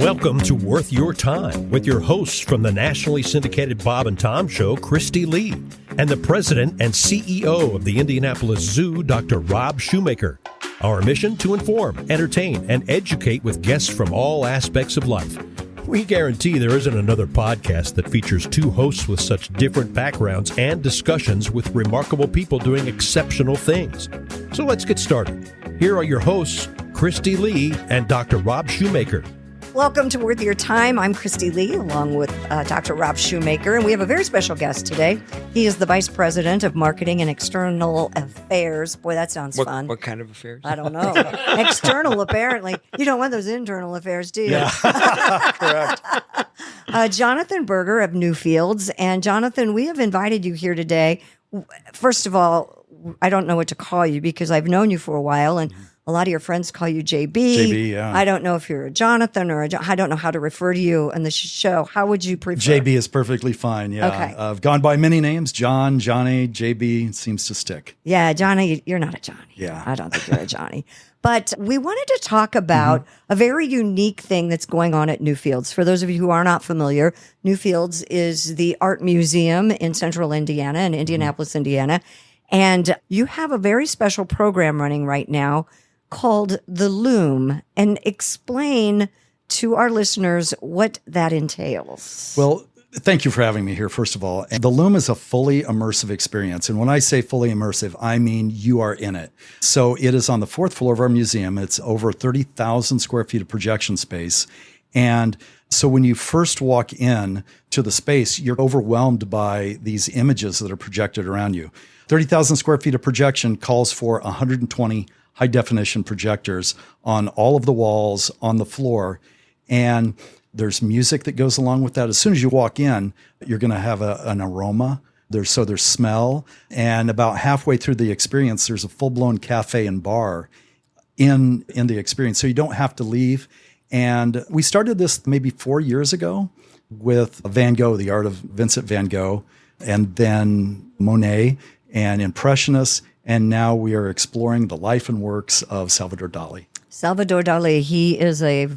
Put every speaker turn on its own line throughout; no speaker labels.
Welcome to Worth Your Time with your hosts from the nationally syndicated Bob and Tom Show, Kristi Lee, and the president and CEO of the Indianapolis Zoo, Dr. Rob Shumaker. Our mission to inform, entertain, and educate with guests from all aspects of life. We guarantee there isn't another podcast that features two hosts with such different backgrounds and discussions with remarkable people doing exceptional things. So let's get started. Here are your hosts, Kristi Lee and Dr. Rob Shumaker.
Welcome to Worth Your Time. I'm Kristi Lee, along with Dr. Rob Shumaker, and we have a very special guest today. He is the Vice President of Marketing and External Affairs. Boy, that sounds fun.
What kind of affairs?
I don't know. External, apparently. You don't want those internal affairs, do you?
Yeah, correct.
Jonathan Berger of Newfields. And Jonathan, we have invited you here today. First of all, I don't know what to call you because I've known you for a while, and a lot of your friends call you JB.
JB, yeah.
I don't know if you're a Jonathan or I don't know how to refer to you in the show. How would you prefer?
JB is perfectly fine, yeah.
Okay.
I've gone by many names. John, Johnny, JB seems to stick.
Yeah, Johnny, you're not a Johnny.
Yeah.
I don't think you're a Johnny. But we wanted to talk about a very unique thing that's going on at Newfields. For those of you who are not familiar, Newfields is the art museum in central Indiana, in Indianapolis, Indiana. And you have a very special program running right now called the LUME, and explain to our listeners what that entails.
Well, thank you for having me here, first of all. And the LUME is a fully immersive experience. And when I say fully immersive, I mean you are in it. So it is on the fourth floor of our museum. It's over 30,000 square feet of projection space. And so when you first walk in to the space, you're overwhelmed by these images that are projected around you. 30,000 square feet of projection calls for 120 high-definition projectors on all of the walls, on the floor, and there's music that goes along with that. As soon as you walk in, you're going to have an aroma. There's smell, and about halfway through the experience, there's a full-blown cafe and bar in the experience, so you don't have to leave. And we started this maybe 4 years ago with Van Gogh, the art of Vincent van Gogh, and then Monet and Impressionists. And now we are exploring the life and works of Salvador Dali.
Salvador Dali, he is a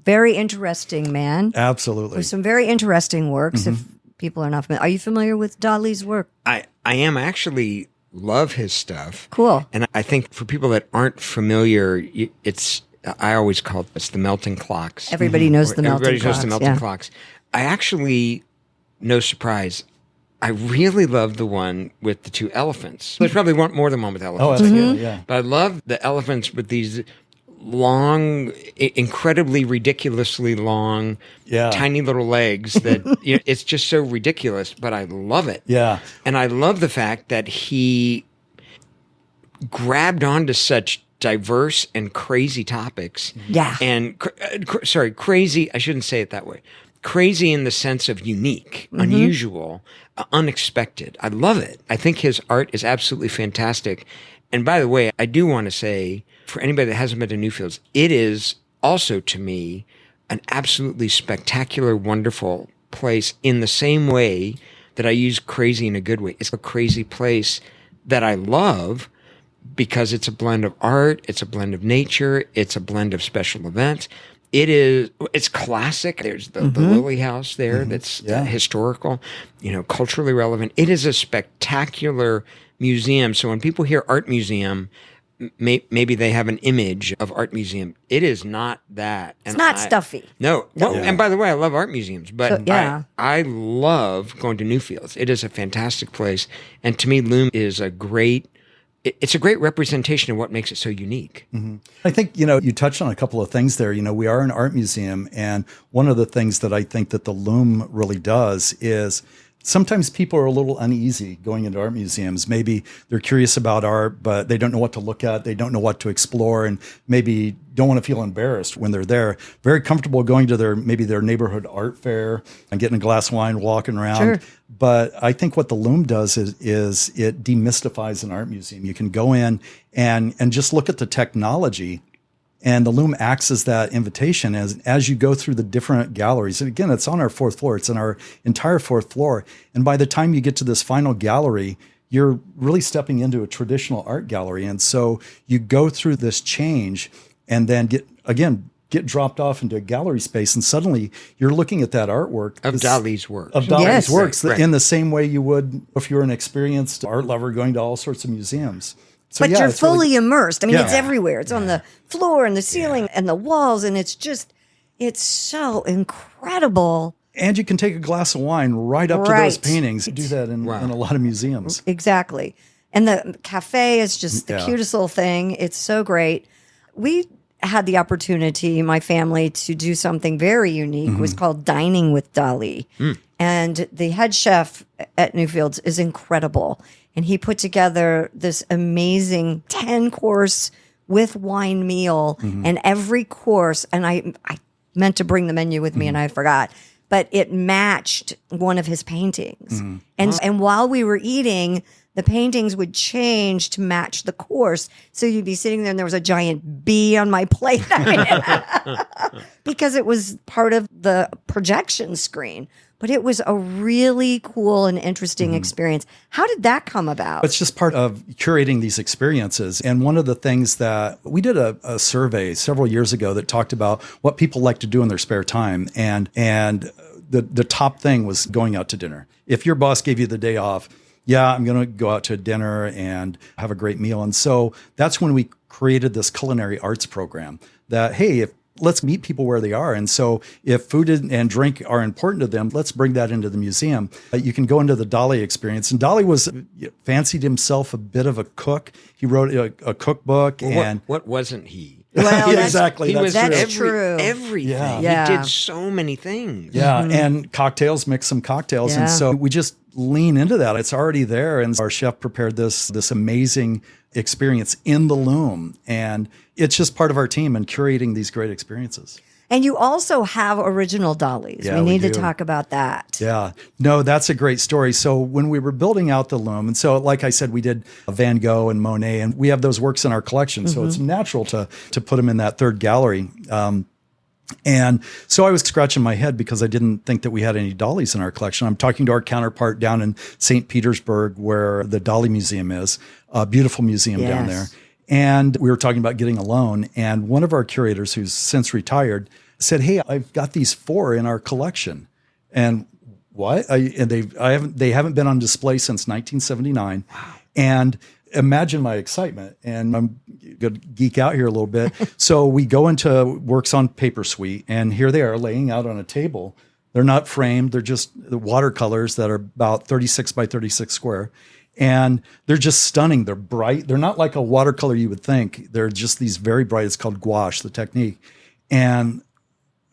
very interesting man.
Absolutely.
With some very interesting works, if people are not familiar. Are you familiar with Dali's work?
I am. I actually love his stuff.
Cool.
And I think for people that aren't familiar, I always call it's the melting clocks.
Everybody knows the melting clocks.
Everybody knows the melting clocks. I actually, no surprise, I really love the one with the two elephants. There's probably more than one with elephants.
Oh, absolutely, yeah.
But I love the elephants with these long, incredibly ridiculously long, tiny little legs that it's just so ridiculous, but I love it.
Yeah.
And I love the fact that he grabbed onto such diverse and crazy topics.
Yeah.
And, crazy, I shouldn't say it that way. Crazy in the sense of unique, unusual, unexpected. I love it. I think his art is absolutely fantastic. And by the way, I do want to say, for anybody that hasn't been to Newfields, it is also, to me, an absolutely spectacular, wonderful place in the same way that I use crazy in a good way. It's a crazy place that I love because it's a blend of art, it's a blend of nature, it's a blend of special events. It's classic. There's the Lily House there that's historical, culturally relevant. It is a spectacular museum. So when people hear art museum, maybe they have an image of art museum. It is not that.
It's not stuffy.
No. Well, and by the way, I love art museums, but I love going to Newfields. It is a fantastic place. And to me, LUME is it's a great representation of what makes it so unique.
Mm-hmm. I think, you touched on a couple of things there. We are an art museum. And one of the things that I think that the LUME really does is sometimes people are a little uneasy going into art museums. Maybe they're curious about art, but they don't know what to look at. They don't know what to explore, and maybe don't want to feel embarrassed when they're there. Very comfortable going to their neighborhood art fair and getting a glass of wine, walking around.
Sure.
But I think what the LUME does is it demystifies an art museum. You can go in and just look at the technology. And the LUME acts as that invitation as you go through the different galleries. And again, it's on our fourth floor. It's in our entire fourth floor. And by the time you get to this final gallery, you're really stepping into a traditional art gallery. And so you go through this change and then get, again, get dropped off into a gallery space, and suddenly you're looking at that artwork
Of Dali's work.
of Dali's
Yes.
works
Right.
in the same way you would if you were an experienced art lover going to all sorts of museums. So
But
yeah,
you're
it's really-
fully immersed. I mean,
Yeah.
it's everywhere. It's on the floor and the ceiling and the walls, and it's so incredible.
and you can take a glass of wine right up to
Right.
those paintings. You do that in a lot of museums.
Exactly. And the cafe is just the
Yeah.
cutest little thing. It's so great. We had the opportunity, my family, to do something very unique. It was called Dining with Dali. And the head chef at Newfields is incredible. And he put together this amazing 10-course with wine meal. And every course, and I meant to bring the menu with me and I forgot, but it matched one of his paintings. And while we were eating, the paintings would change to match the course. So you'd be sitting there and there was a giant bee on my plate. I mean, because it was part of the projection screen. But it was a really cool and interesting experience. How did that come about?
It's just part of curating these experiences. And one of the things that we did a survey several years ago that talked about what people like to do in their spare time. And the top thing was going out to dinner. If your boss gave you the day off, yeah, I'm going to go out to dinner and have a great meal. And so that's when we created this culinary arts program that, hey, let's meet people where they are. And so if food and drink are important to them, let's bring that into the museum. You can go into the Dali experience. And Dali fancied himself a bit of a cook. He wrote a cookbook.
Well,
and
what wasn't he?
Well,
Yeah, exactly.
He was
That's true.
everything.
Yeah.
He did so many things.
Yeah, and cocktails, mix some cocktails.
Yeah.
And so we just lean into that. It's already there. And our chef prepared this amazing experience in the LUME. And it's just part of our team and curating these great experiences.
And you also have original Dalis.
Yeah,
we
we
need to
do.
talk about that.
Yeah, no, that's a great story. So when we were building out the LUME, and so like I said, we did Van Gogh and Monet, and we have those works in our collection. So it's natural to put them in that third gallery. And so I was scratching my head because I didn't think that we had any Dalis in our collection. I'm talking to our counterpart down in St. Petersburg, where the Dali Museum is, a beautiful museum down there.
Yes.
And we were talking about getting a loan. And one of our curators, who's since retired, said, "Hey, I've got these 4 in our collection." And what? They haven't been on display since 1979. Wow. And imagine my excitement. And I'm going to geek out here a little bit. So we go into Works on Paper Suite, and here they are laying out on a table. They're not framed. They're just the watercolors that are about 36 by 36 square. And they're just stunning. They're bright. They're not like a watercolor you would think. They're just these very bright. It's called gouache, the technique. And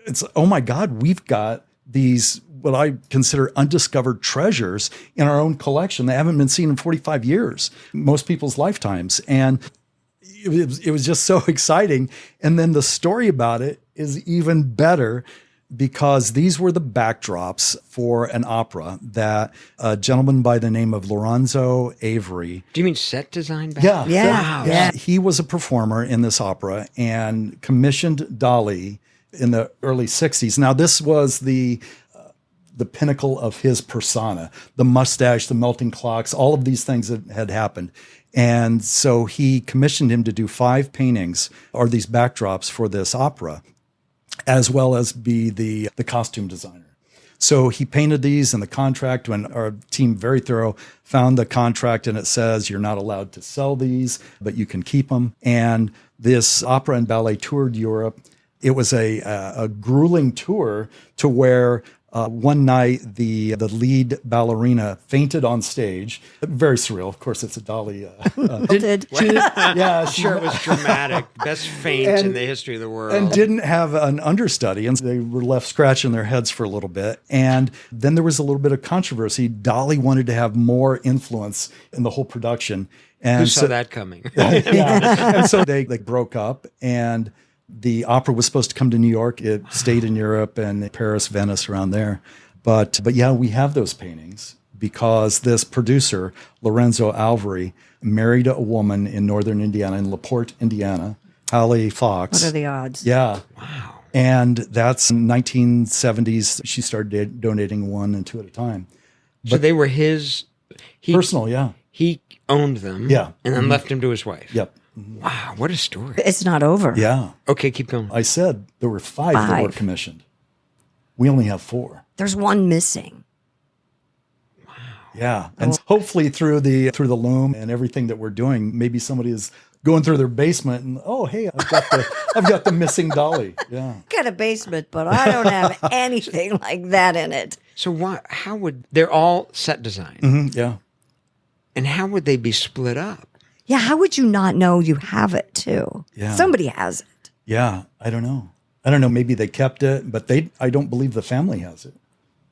it's, oh my God, we've got these, what I consider undiscovered treasures in our own collection that haven't been seen in 45 years, most people's lifetimes. And it was just so exciting. And then the story about it is even better, because these were the backdrops for an opera that a gentleman by the name of Lorenzo Avery.
Do you mean set design back?
Yeah.
Yeah.
Wow.
Yeah.
He was a performer in this opera and commissioned Dali in the early 60s. Now, this was the pinnacle of his persona, the mustache, the melting clocks, all of these things that had happened. And so he commissioned him to do 5 paintings, or these backdrops, for this opera, as well as be the costume designer. So he painted these in the contract. When our team, very thorough, found the contract, and it says you're not allowed to sell these, but you can keep them. And this opera and ballet toured Europe. It was a grueling tour to where one night the lead ballerina fainted on stage. Very surreal. Of course, it's a Dali.
I'm sure it was dramatic. Best faint in the history of the world.
And didn't have an understudy. And they were left scratching their heads for a little bit. And then there was a little bit of controversy. Dali wanted to have more influence in the whole production. And
Who saw that coming?
And so they broke up, and the opera was supposed to come to New York. It stayed in Europe and Paris, Venice, around there. But yeah, we have those paintings because this producer, Lorenzo Avery, married a woman in northern Indiana, in LaPorte, Indiana, Hallie Fox.
What are the odds?
Yeah.
Wow.
And that's 1970s. She started donating 1 and 2 at a time.
So they were his.
Personal, yeah.
He owned them.
Yeah.
And then left them to his wife.
Yep.
Wow, what a story.
It's not over.
Yeah.
Okay, keep going.
I said there were five that were commissioned. We only have 4.
There's one missing.
Yeah. And hopefully through the LUME and everything that we're doing, maybe somebody is going through their basement and, oh, hey, I've got the missing dolly. Yeah.
I've got a basement, but I don't have anything like that in it.
So how would, they're all set design.
Yeah.
And how would they be split up?
Yeah, how would you not know you have it too?
Yeah.
Somebody has it.
Yeah. I don't know. Maybe they kept it, but I don't believe the family has it.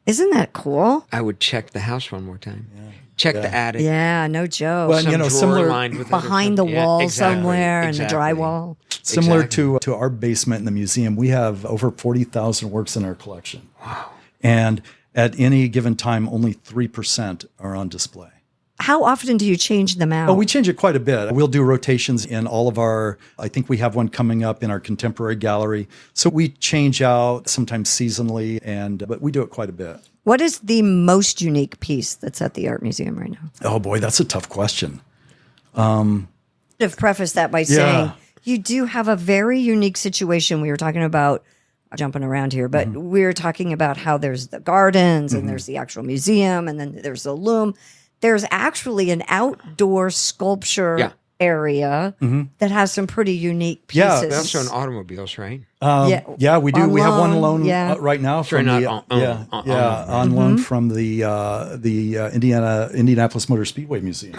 Isn't that cool?
I would check the house one more time. Yeah. Check the attic.
Yeah, no joke.
Well,
Some drawer
similar
lined with
behind the wall somewhere in the
exactly.
drywall.
Similar to our basement in the museum, we have over 40,000 works in our collection.
Wow.
And at any given time, only 3% are on display.
How often do you change them out?
Oh, we change it quite a bit. We'll do rotations in all of I think we have one coming up in our contemporary gallery. So we change out sometimes seasonally, but we do it quite a bit.
What is the most unique piece that's at the art museum right now?
Oh boy, that's a tough question.
I've prefaced that by saying you do have a very unique situation. We were talking about jumping around here, but we were talking about how there's the gardens and there's the actual museum and then there's the LUME. There's actually an outdoor sculpture area that has some pretty unique pieces.
Yeah,
They also in automobiles, right?
Yeah, we do.
On
we have one
loan,
loan right now from
not
the
on
loan from the Indianapolis Motor Speedway Museum,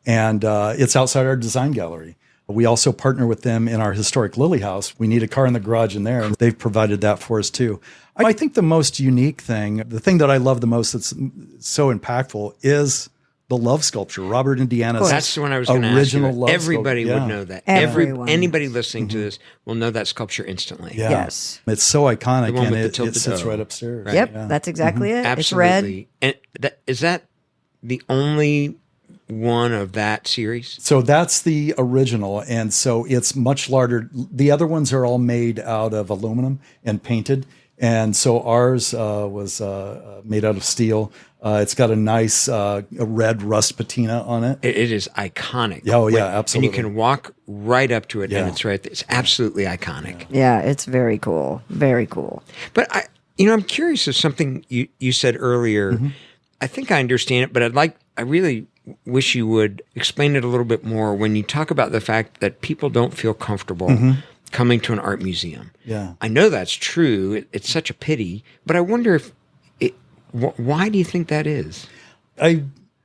and it's outside our design gallery. We also partner with them in our historic Lily House. We need a car in the garage in there, and they've provided that for us too. I think the most unique thing, the thing that I love the most that's so impactful is the love sculpture. Robert Indiana's
That's the one I was going to ask you.
original love
Everybody
sculpture.
would know that.
Everyone.
Anybody listening to this will know that sculpture instantly.
Yeah.
Yes.
It's so iconic,
The one
and
with the
it
tilted
sits
O.
right upstairs.
Right.
Yep,
Yeah.
that's exactly it.
Absolutely.
It's red.
And is that the only one of that series?
So that's the original, and so it's much larger. The other ones are all made out of aluminum and painted, and so ours was made out of steel. It's got a nice a red rust patina on it.
It is iconic.
Oh, yeah, absolutely.
And you can walk right up to it,
Yeah.
and it's right there. It's absolutely iconic.
Yeah, it's very cool. Very cool.
But I'm curious of something you said earlier. I think I understand it, but I really wish you would explain it a little bit more when you talk about the fact that people don't feel comfortable coming to an art museum.
Yeah.
I know that's true. It's such a pity, but I wonder why do you think that is?
I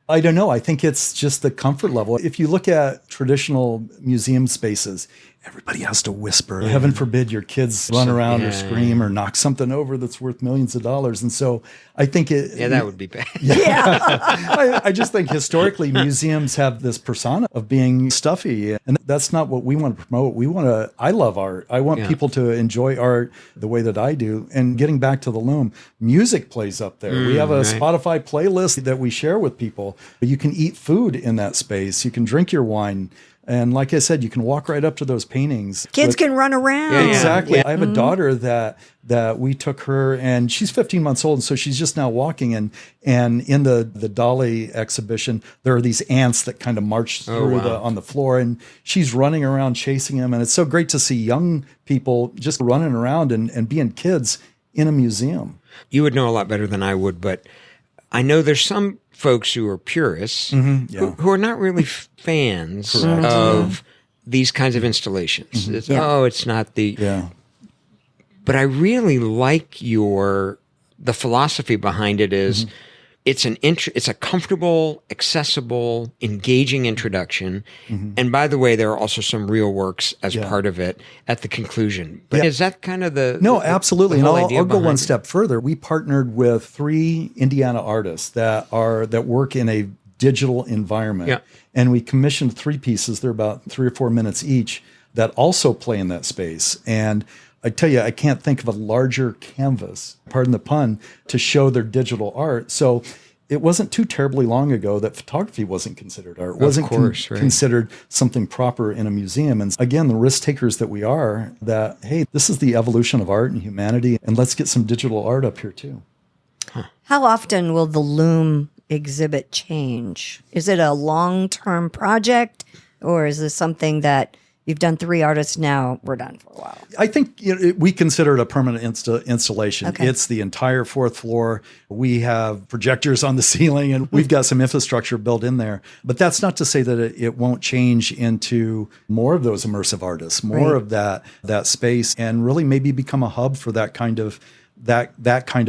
don't know. I think it's just the comfort level. If you look at traditional museum spaces, everybody has to whisper. Heaven forbid your kids run around or scream or knock something over that's worth millions of dollars. And so I think
that would be bad.
I just think historically museums have this persona of being stuffy, and that's not what we want to promote. I love art. I want people to enjoy art the way that I do. And getting back to the LUME, music plays up there. We have a Spotify playlist that we share with people. You can eat food in that space. You can drink your wine. And like I said, you can walk right up to those paintings.
Kids can run around.
Yeah.
Exactly.
Yeah.
I have a daughter that we took her, and she's 15 months old, and so she's just now walking. And in the Dali exhibition, there are these ants that kind of march through on the floor, and she's running around chasing them. And it's so great to see young people just running around and being kids in a museum.
You would know a lot better than I would, but I know there's some folks who are purists who are not really fans of these kinds of installations. It's not the...
Yeah.
But I really like the philosophy behind it is it's a comfortable, accessible, engaging introduction. And by the way, there are also some real works as part of it at the conclusion. But is that kind of
No, absolutely.
the
And
whole
I'll
idea
go one
behind it?
step further. We partnered with 3 Indiana artists that work in a digital environment.
Yeah.
And we commissioned 3 pieces. They're about 3 or 4 minutes each that also play in that space. And I tell you, I can't think of a larger canvas, pardon the pun, to show their digital art. So it wasn't too terribly long ago that photography wasn't considered art. It wasn't considered something proper in a museum. And again, the risk takers that we are, that, hey, this is the evolution of art and humanity, and let's get some digital art up here too.
How often will the LUME exhibit change? Is it a long-term project? Or is this something that you've done 3 artists now, we're done for a while?
I think we consider it a permanent installation.
Okay.
It's the entire 4th floor. We have projectors on the ceiling, and we've got some infrastructure built in there. But that's not to say that it won't change into more of those immersive artists, more of that space, and really maybe become a hub for that kind of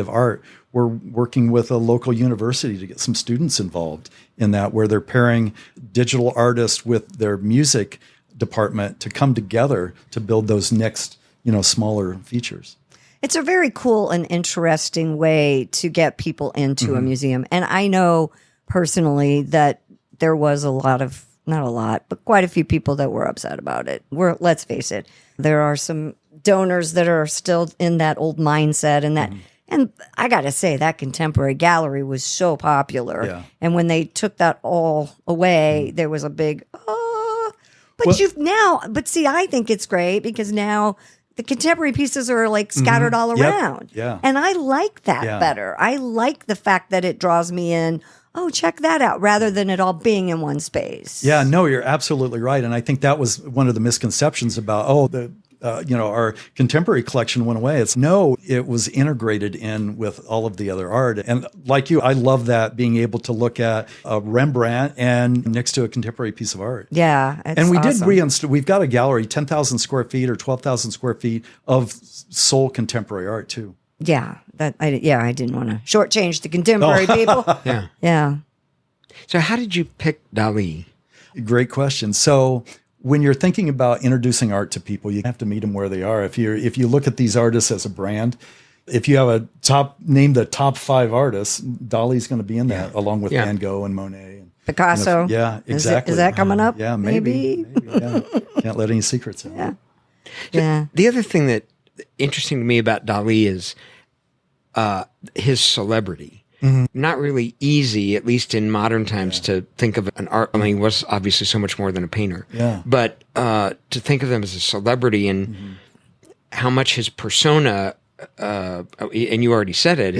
art. We're working with a local university to get some students involved in that, where they're pairing digital artists with their music department to come together to build those next, smaller features.
It's a very cool and interesting way to get people into a museum. And I know personally that there was not a lot, but quite a few people that were upset about it. Let's face it, there are some donors that are still in that old mindset, and that, and I got to say, that contemporary gallery was so popular.
Yeah.
And when they took that all away, there was a big, but see, I think it's great because now the contemporary pieces are like scattered all around.
Yeah.
And I like that better. I like the fact that it draws me in. Oh, check that out, rather than it all being in one space.
Yeah, no, you're absolutely right. And I think that was one of the misconceptions about, our contemporary collection went away. It was integrated in with all of the other art. And like you, I love that, being able to look at a Rembrandt and next to a contemporary piece of art.
Yeah.
And we
awesome.
we've got a gallery, 10,000 square feet or 12,000 square feet of sole contemporary art too.
Yeah. I didn't want to shortchange the contemporary people.
Yeah.
Yeah.
So how did you pick Dali?
Great question. So when you're thinking about introducing art to people, you have to meet them where they are. If you look at these artists as a brand, if you have name the top 5 artists, Dali's going to be in that, along with Van Gogh and Monet. And
Picasso.
yeah, exactly.
Is that coming up?
Yeah, maybe. Yeah. Can't let any secrets out.
Yeah. Yeah.
The other thing that interesting to me about Dali is his celebrity. Not really easy, at least in modern times, to think of an art. I mean, he was obviously so much more than a painter.
Yeah.
But to think of him as a celebrity and how much his persona, and you already said it,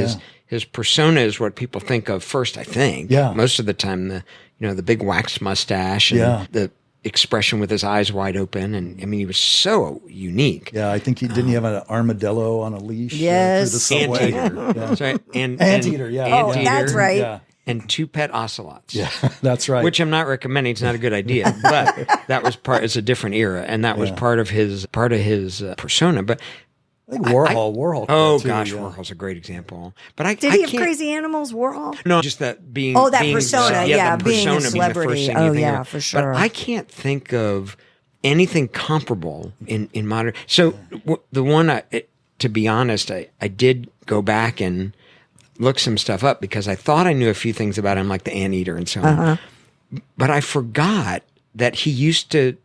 his persona is what people think of first, I think.
Yeah.
Most of the time, the big waxed mustache and the expression with his eyes wide open. And I mean, he was so unique.
Yeah, I think didn't he have an armadillo on a leash?
Yes.
Through the subway?
Anteater.
Yeah.
Sorry.
Anteater, yeah.
Anteater.
Oh, that's right.
Yeah.
And 2 pet ocelots.
Yeah, that's right.
Which I'm not recommending. It's not a good idea, but that was it's a different era, and that was part of his persona. But
I think Warhol.
Oh
too,
gosh,
yeah.
Warhol's a great example. But
Did he have crazy animals, Warhol?
No, just that being.
Oh, that
being,
persona,
the
being a
persona
celebrity.
Being the first thing
Oh,
you think
yeah,
of.
for sure.
But I can't think of anything comparable in modern. So the one, to be honest, I did go back and look some stuff up because I thought I knew a few things about him, like the anteater and so on. But I forgot that he used to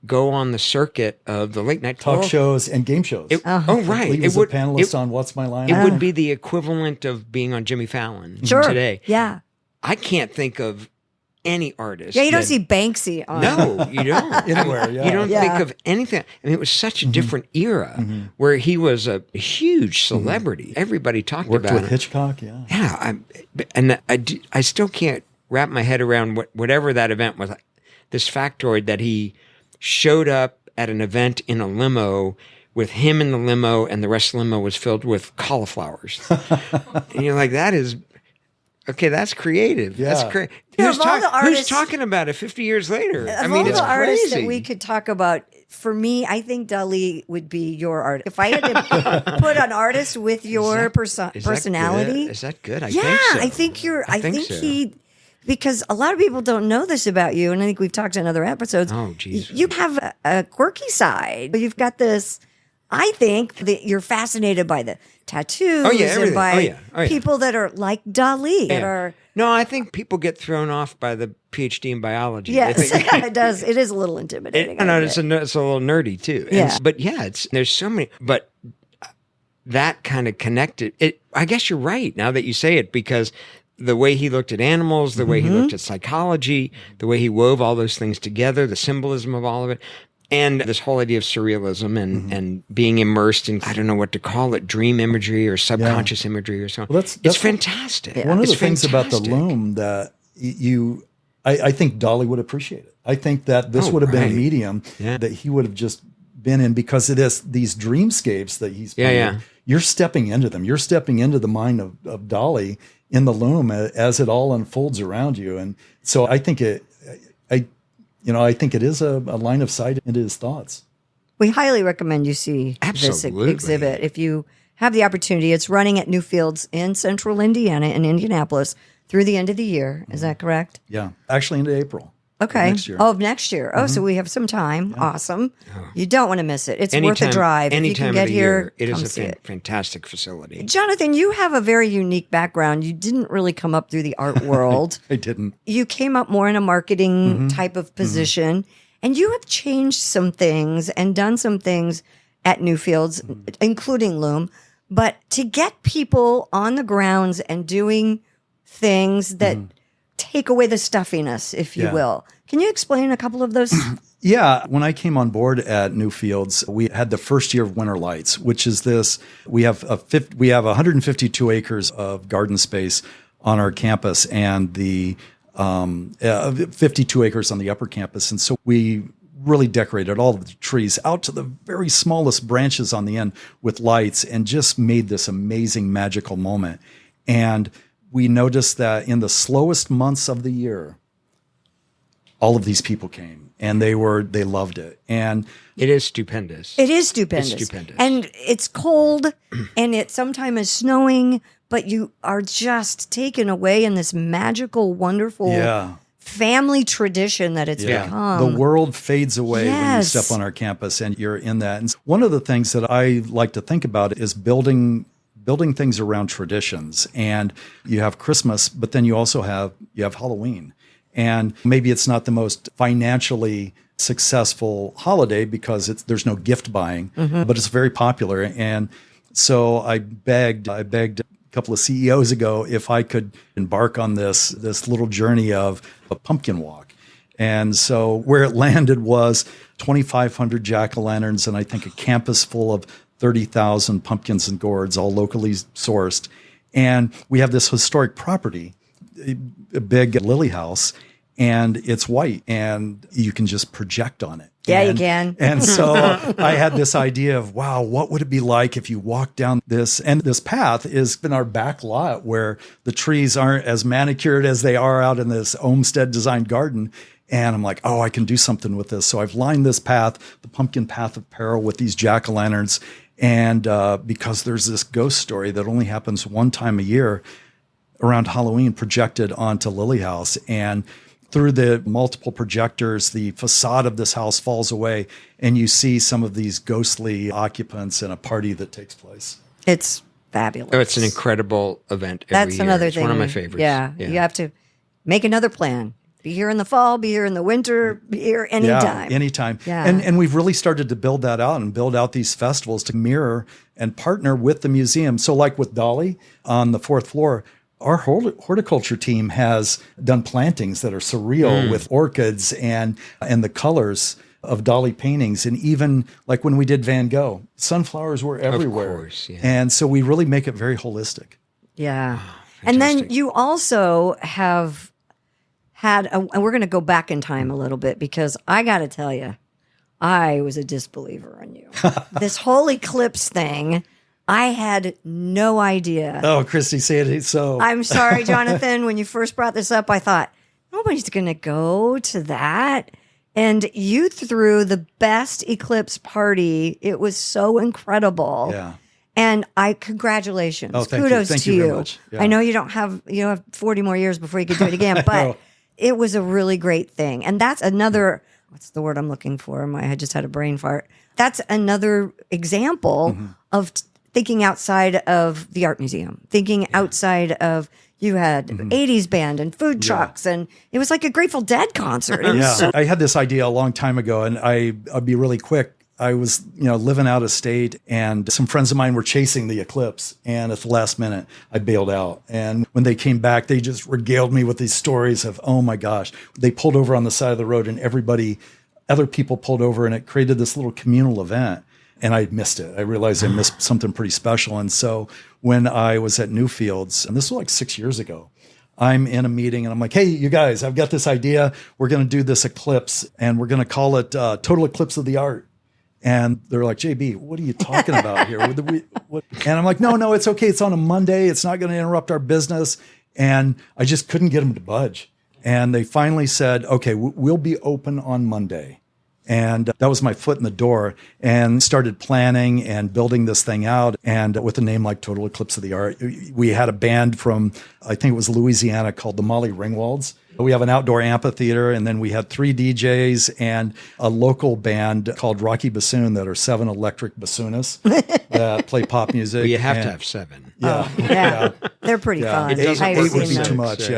go on the circuit of the late night
Talk shows and game shows.
Oh, right.
He was a panelist on What's My Line?
It would be the equivalent of being on Jimmy Fallon today.
Yeah.
I can't think of any artist.
Yeah, you don't see Banksy on.
No, you don't.
Anywhere, yeah.
You don't
Yeah.
think of anything. I mean, it was such a different era where he was a huge celebrity. Everybody talked
Worked
about
with
him.
Hitchcock, yeah.
Yeah, I still can't wrap my head around whatever that event was. This factoid that he showed up at an event in a limo with him in the limo, and the rest of the limo was filled with cauliflowers. And you're like, that's creative.
Yeah.
That's great.
Yeah,
Who's,
of all the
who's
artists-
talking about it 50 years later?
Of
I mean,
all
it's
the artists
crazy.
that we could talk about, for me, I think Dali would be your artist. If I had to put an artist with your personality,
Is that good? I
yeah,
think so.
I think
so.
because a lot of people don't know this about you, and I think we've talked in other episodes.
Oh, geez.
You have a quirky side, but you've got this. I think that you're fascinated by the tattoos and
everything.
by
Oh, yeah.
people that are like Dali, that are.
No, I think people get thrown off by the PhD in biology. They
Yes,
think-
it does. It is a little intimidating. I
it's a
admit.
little nerdy too.
Yeah.
But yeah, there's so many. But that kind of connected. I guess you're right now that you say it, because the way he looked at animals, the way he looked at psychology, the way he wove all those things together, the symbolism of all of it, and this whole idea of surrealism and being immersed in, I don't know what to call it, dream imagery or subconscious imagery or something.
Well, that's
it's fantastic.
One of
It's
the things about the
fantastic.
LUME that you I think Dali would appreciate it. I think that this would have been a medium that he would have just been in, because it is these dreamscapes that he's painted.
Yeah.
You're stepping into them. You're stepping into the mind of Dali in the LUME as it all unfolds around you. And so I think I think it is a line of sight into his thoughts.
We highly recommend you see this exhibit. If you have the opportunity, it's running at Newfields in central Indiana, in Indianapolis, through the end of the year. Is that correct?
Yeah, actually into April.
Okay.
Next year.
Of next year. Oh, so we have some time. Yeah. Awesome. You don't want to miss it. It's worth a drive.
Any
if you
time
can get
of the
here,
year, it is a fantastic facility.
Jonathan, you have a very unique background. You didn't really come up through the art world.
I didn't.
You came up more in a marketing type of position, and you have changed some things and done some things at Newfields, including LUME. But to get people on the grounds and doing things that take away the stuffiness, if you will. Can you explain a couple of those?
Yeah. When I came on board at Newfields, we had the first year of Winter Lights, which is this. We have 152 acres of garden space on our campus, and the 52 acres on the upper campus. And so we really decorated all of the trees out to the very smallest branches on the end with lights, and just made this amazing magical moment. And we noticed that in the slowest months of the year, all of these people came, and they loved it. And
it is stupendous.
It is stupendous.
It's stupendous.
And it's cold, and it sometimes is snowing, but you are just taken away in this magical, wonderful family tradition that it's become.
The world fades away when you step on our campus, and you're in that. And one of the things that I like to think about is building things around traditions. And you have Christmas, but then you also have Halloween. And maybe it's not the most financially successful holiday because there's no gift buying, but it's very popular. And so I begged a couple of CEOs ago if I could embark on this little journey of a pumpkin walk. And so where it landed was 2,500 jack-o'-lanterns, and I think a campus full of 30,000 pumpkins and gourds, all locally sourced. And we have this historic property, a big lily house, and it's white, and you can just project on it.
Yeah, you can.
And so I had this idea of, wow, what would it be like if you walk down this? And this path is in our back lot where the trees aren't as manicured as they are out in this Olmsted designed garden. And I'm like, oh, I can do something with this. So I've lined this path, the pumpkin path of peril, with these jack-o'-lanterns. And because there's this ghost story that only happens one time a year around Halloween, projected onto Lily House. And through the multiple projectors, the facade of this house falls away, and you see some of these ghostly occupants in a party that takes place.
It's fabulous.
Oh, it's an incredible event every year.
That's another thing.
It's one of my favorites.
Yeah, you have to make another plan. Be here in the fall, be here in the winter, be here anytime.
Yeah, anytime.
Yeah.
And we've really started to build that out and build out these festivals to mirror and partner with the museum. So like with Dali on the 4th floor, our horticulture team has done plantings that are surreal with orchids and the colors of Dali paintings. And even like when we did Van Gogh, sunflowers were everywhere.
Of course, yeah.
And so we really make it very holistic.
Yeah. And then you also have had, and we're going to go back in time a little bit, because I got to tell you, I was a disbeliever in you. This whole Eclipse thing, I had no idea.
Oh, Kristi, say it so.
I'm sorry, Jonathan. When you first brought this up, I thought, nobody's going to go to that. And you threw the best Eclipse party. It was so incredible.
Yeah.
And congratulations.
Oh, thank
Kudos
you. Thank
to
you
you.
very much. Yeah.
I know you have 40 more years before you could do it again, but it was a really great thing. And that's another, what's the word I'm looking for? I just had a brain fart. That's another example of thinking outside of the art museum, thinking outside of, you had 80s band and food trucks, and it was like a Grateful Dead concert.
I had this idea a long time ago, and I'll be really quick. I was, living out of state, and some friends of mine were chasing the Eclipse, and at the last minute, I bailed out. And when they came back, they just regaled me with these stories of, oh my gosh, they pulled over on the side of the road, and other people pulled over, and it created this little communal event. And I missed it. I realized I missed something pretty special. And so when I was at Newfields, and this was like 6 years ago, I'm in a meeting and I'm like, hey, you guys, I've got this idea. We're going to do this eclipse and we're going to call it Total Eclipse of the Art. And they're like, JB, what are you talking about here? And I'm like, no, it's okay. It's on a Monday. It's not going to interrupt our business. And I just couldn't get them to budge. And they finally said, okay, we'll be open on Monday. And that was my foot in the door, and started planning and building this thing out. And with a name like Total Eclipse of the Art, we had a band from, I think it was Louisiana, called the Molly Ringwalds. We have an outdoor amphitheater, and then we had 3 DJs and a local band called Rocky Bassoon that are 7 electric bassoonists that play pop music.
Well, you have to have 7.
Yeah.
Yeah. They're pretty fun.
It doesn't
I've
work
seen
would be
them.
too much,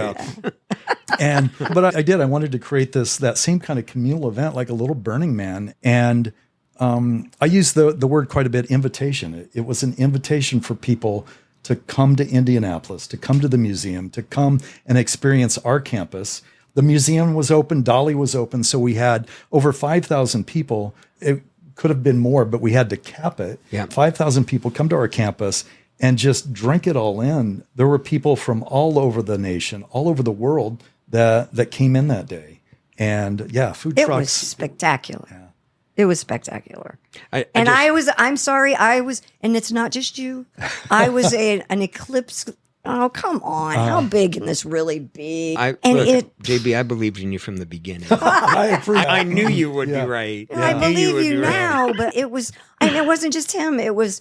But I wanted to create that same kind of communal event, like a little Burning Man. And I use the word quite a bit, invitation. It was an invitation for people to come to Indianapolis, to come to the museum, to come and experience our campus. The museum was open, Dali was open, so we had over 5,000 people. It could have been more, but we had to cap it.
Yeah.
5,000 people come to our campus and just drink it all in. There were people from all over the nation, all over the world that came in that day. And food trucks.
It was spectacular.
Yeah.
It was spectacular.
I'm
sorry, and it's not just you. I was an Eclipse. Oh, come on. How big can this really be?
JB, I believed in you from the beginning. I knew you would be right.
I believe you now, but it was, and it wasn't just him. It was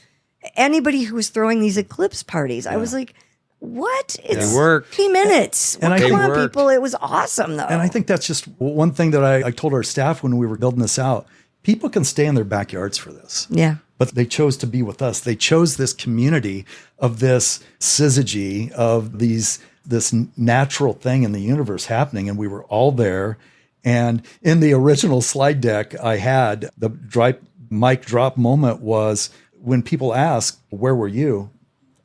anybody who was throwing these Eclipse parties. I was like, what? It's
worked.
3 minutes.
And
Come on, people. It was awesome, though.
And I think that's just one thing that I told our staff when we were building this out. People can stay in their backyards for this.
Yeah.
But they chose to be with us. They chose this community of this syzygy, of this natural thing in the universe happening. And we were all there. And in the original slide deck I had, the mic drop moment was when people ask, where were you?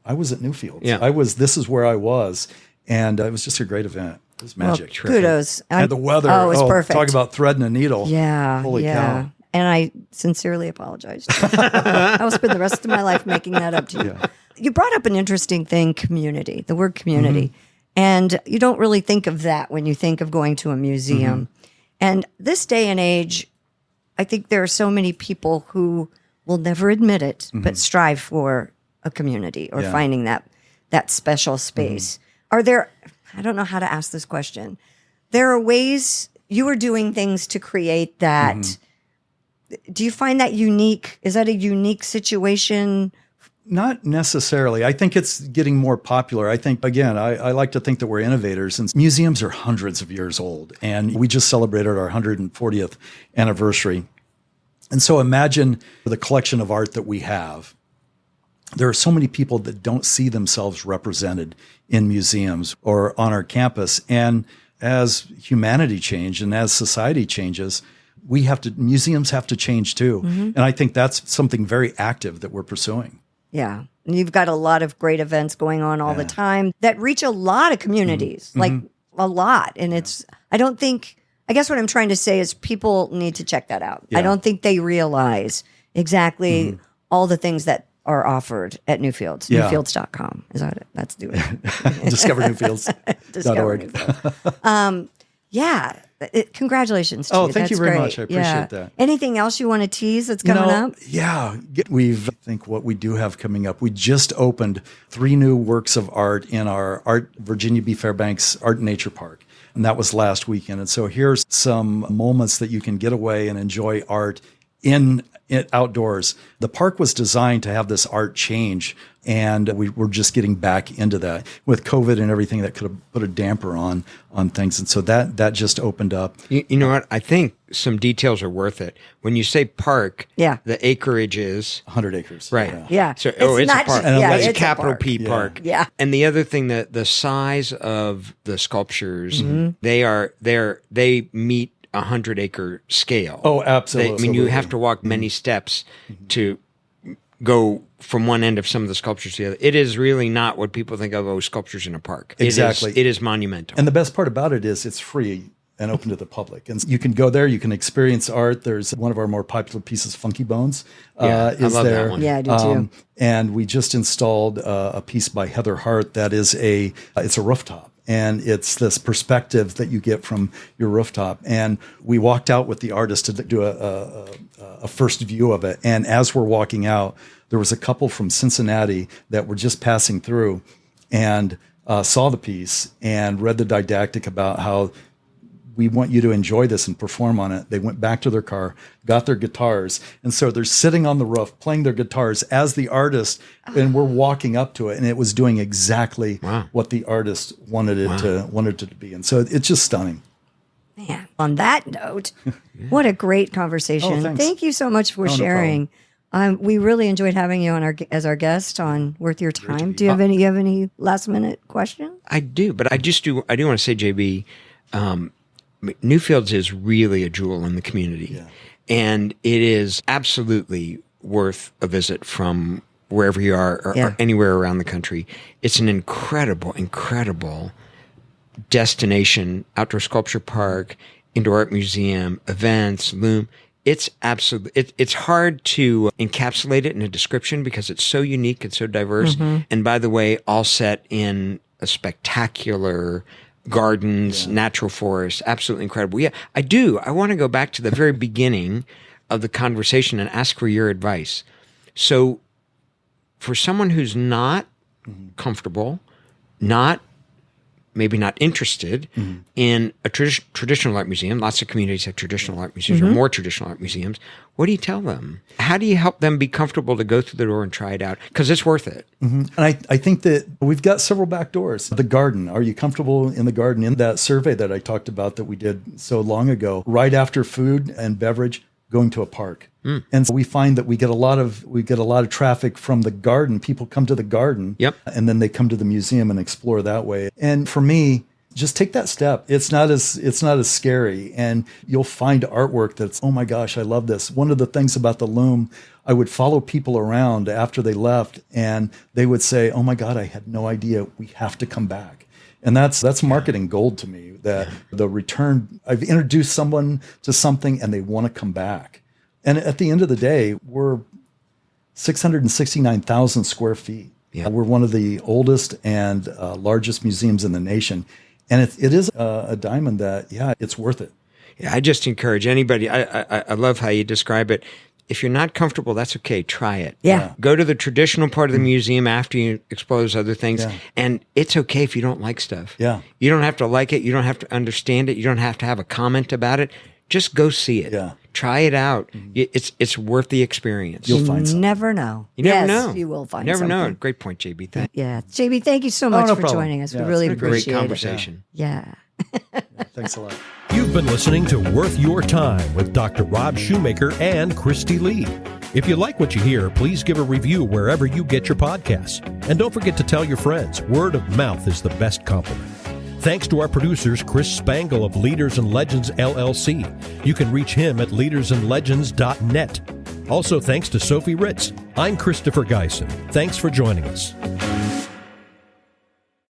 I was at Newfields.
Yeah.
This is where I was. And it was just a great event. It was magic.
Well, kudos.
And the weather.
Oh, it was perfect.
Talk about threading a needle.
Yeah.
Holy cow.
And I sincerely apologize. I will spend the rest of my life making that up to you.
Yeah.
You brought up an interesting thing, community, the word community. Mm-hmm. And you don't really think of that when you think of going to a museum. Mm-hmm. And this day and age, I think there are so many people who will never admit it, but strive for a community or finding that special space. Mm-hmm. Are there, I don't know how to ask this question. There are ways you are doing things to create that. Mm-hmm. Do you find that unique? Is that a unique situation?
Not necessarily. I think it's getting more popular. I think, again, I like to think that we're innovators, and museums are hundreds of years old. And we just celebrated our 140th anniversary. And so imagine the collection of art that we have. There are so many people that don't see themselves represented in museums or on our campus. And as humanity changes and as society changes, museums have to change too. Mm-hmm. And I think that's something very active that we're pursuing.
Yeah. And you've got a lot of great events going on all the time that reach a lot of communities, like a lot. And I guess what I'm trying to say is people need to check that out. Yeah. I don't think they realize exactly all the things that are offered at Newfields. Yeah. Newfields.com. Is that it? Let's do it.
Discover Newfields.
Discover Newfields. Congratulations to you.
Oh, thank you very much. I appreciate that.
Anything else you want to tease that's coming up?
Yeah. I think what we do have coming up, we just opened 3 new works of art in our Virginia B. Fairbanks Art and Nature Park. And that was last weekend. And so here's some moments that you can get away and enjoy art in outdoors. The park was designed to have this art change, and we're just getting back into that with COVID and everything that could have put a damper on things. And so that just opened up.
You know what? I think some details are worth it. When you say park, the acreage is
100 acres.
Right.
Yeah.
So it's a park. That's a capital P park.
Yeah.
And the other thing, that the size of the sculptures, they meet 100-acre scale.
Oh, absolutely.
You have to walk many steps to go from one end of some of the sculptures to the other. It is really not what people think of, sculptures in a park.
Exactly.
It is monumental.
And the best part about it is it's free and open to the public. And you can go there, you can experience art. There's one of our more popular pieces, Funky Bones, is
I love
there.
that one.
Yeah, I do too.
And we just installed a piece by Heather Hart that is it's a rooftop. And it's this perspective that you get from your rooftop. And we walked out with the artist to do a first view of it. And as we're walking out, there was a couple from Cincinnati that were just passing through and saw the piece and read the didactic about how we want you to enjoy this and perform on it. They went back to their car, got their guitars. And so they're sitting on the roof playing their guitars as the artist, and we're walking up to it. And it was doing exactly what the artist wanted it to be. And so it's just stunning.
Man, on that note, what a great conversation.
Oh,
thank you so much for sharing. We really enjoyed having you on as our guest on Worth Your Time. Do you have any last minute questions?
I do, but I do want to say, JB, Newfields is really a jewel in the community. Yeah. And it is absolutely worth a visit from wherever you are or anywhere around the country. It's an incredible, incredible destination, outdoor sculpture park, indoor art museum, events, LUME. It's absolutely, it's hard to encapsulate it in a description because it's so unique and so diverse. Mm-hmm. And by the way, all set in a spectacular gardens, natural forests, absolutely incredible. Yeah, I want to go back to the very beginning of the conversation and ask for your advice. So for someone who's not comfortable, maybe not interested in a traditional art museum, lots of communities have traditional art museums or more traditional art museums, what do you tell them? How do you help them be comfortable to go through the door and try it out? Because it's worth it.
And I think that we've got several back doors. The garden, are you comfortable in the garden? In that survey that I talked about that we did so long ago, right after food and beverage, going to a park. And so we find that we get a lot of traffic from the garden. People come to the garden and then they come to the museum and explore that way. And for me, just take that step. It's not as scary, and you'll find artwork that's, oh my gosh, I love this. One of the things about the LUME, I would follow people around after they left and they would say, oh my God, I had no idea, we have to come back. And that's marketing gold to me, that the return, I've introduced someone to something and they want to come back. And at the end of the day, we're 669,000 square feet. Yeah. We're one of the oldest and largest museums in the nation. And it is a diamond that, it's worth it.
Yeah, I just encourage anybody. I love how you describe it. If you're not comfortable, that's okay. Try it.
Yeah.
Go to the traditional part of the museum after you explore those other things. Yeah. And it's okay if you don't like stuff.
Yeah.
You don't have to like it. You don't have to understand it. You don't have to have a comment about it. Just go see it.
Yeah.
Try it out. It's worth the experience.
You'll find something. Never know.
You never know.
You will find
never
something.
Never know. Great point, JB.
JB, thank you so much for joining us. We really appreciate it.
Great conversation.
Yeah.
Thanks a lot.
You've been listening to Worth Your Time with Dr. Rob Shumaker and Kristi Lee. If you like what you hear, please give a review wherever you get your podcasts. And don't forget to tell your friends. Word of mouth is the best compliment. Thanks to our producers, Chris Spangle of Leaders and Legends, LLC. You can reach him at leadersandlegends.net. Also, thanks to Sophie Ritz. I'm Christopher Geisen. Thanks for joining us.